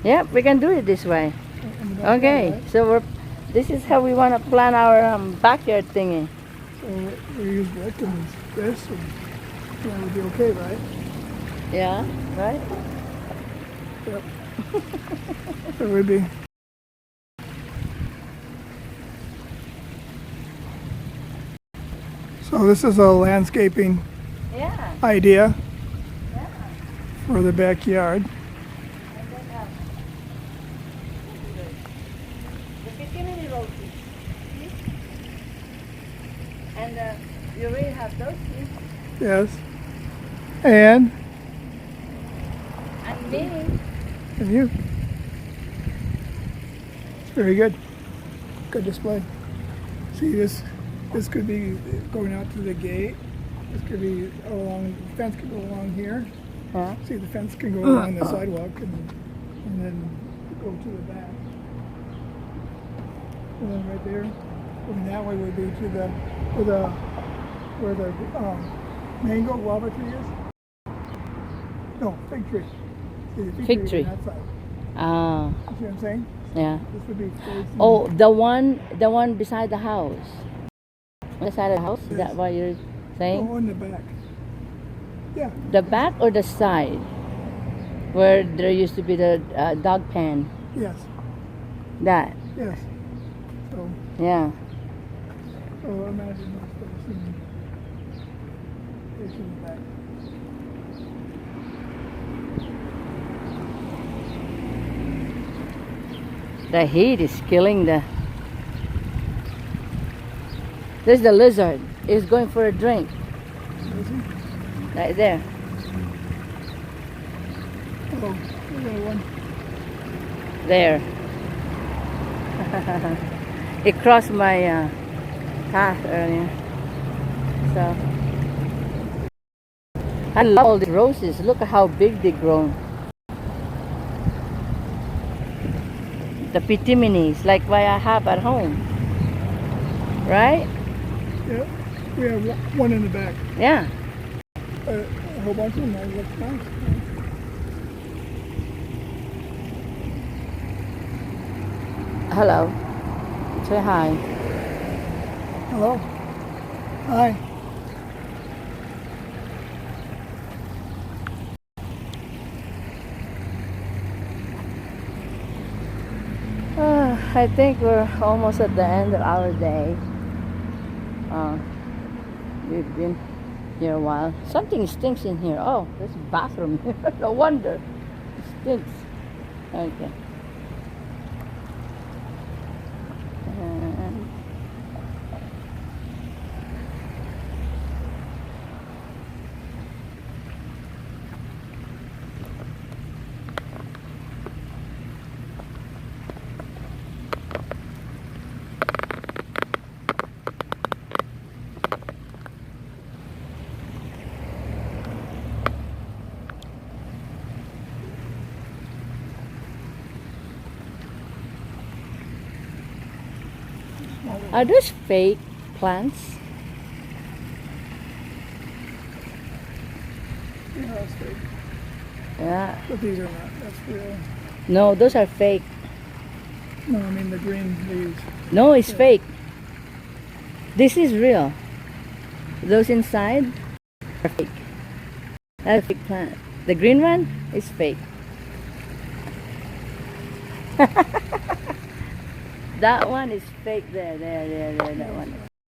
Yep, we can do it this way. In the backyard, Okay, right? so this is how we want to plan our backyard thingy. So we use brick and this, and that would be okay, right? Yeah, right? Yep. It would be. So this is a landscaping Yeah. idea Yeah. for the backyard. And then the 15-minute road. And you already have those things. Yes. And Me. you. It's very good. Good display. See this could be going out to the gate. This could be along, the fence could go along here. Huh? See, the fence can go along the sidewalk and then go to the back. And then right there, going that way would be to where the mango guava tree is. No, fig tree. See, the Fig is tree. on that side. Ah, You see what I'm saying? yeah. This would be facing. Oh, the one beside the house. On the side of the house? Is that what you're saying? Oh, in the back. Yeah. The back or the side? Where there used to be the dog pen. Yes. That. Yes. So Yeah. imagine this facing the back. The heat is killing the... There's the lizard. It's going for a drink. Is he? Right there. Oh, little one. There. It crossed my path earlier. So I love all the roses. Look at how big they grown. The pitiminis, like what I have at home. Right? Yeah. We have one in the back. Yeah. A whole bunch of them. That looks nice. Hello. Say hi. Hello. Hi. I think we're almost at the end of our day. We've been here a while. Something stinks in here. Oh, there's a bathroom here. No wonder. It stinks. Okay. And are those fake plants? Yeah, that's fake. Yeah. But these are not. That's real. No, those are fake. No, I mean the green leaves. No, it's Yeah. fake. This is real. Those inside are fake. That's a fake plant. The green one is fake. That one is fake there, that one.